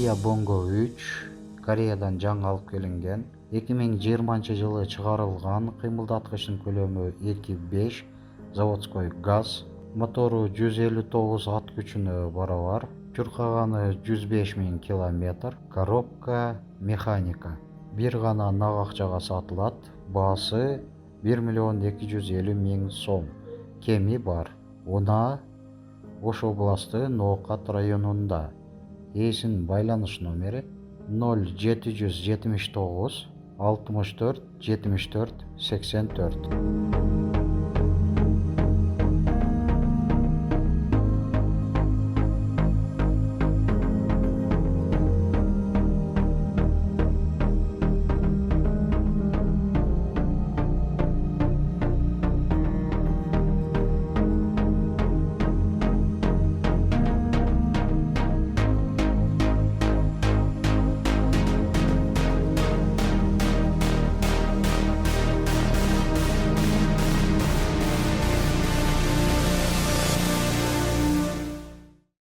Kia Bongo 3 Кореядан жаңы алып келинген. 2020 жылы чыгарылган. Кыймылдаткычтын көлөмү 2.5, заводской газ. Мотору 159 ат күчүнө барабар. Чуркаганы 105 000 километр. Коробка механика. Бир гана нак акчага сатылат. Баасы 1 250 000 сом. Кеми бар. Она Ош областы Ноокат районунда. Ээсинин байланыш номери 0779 64 74 84.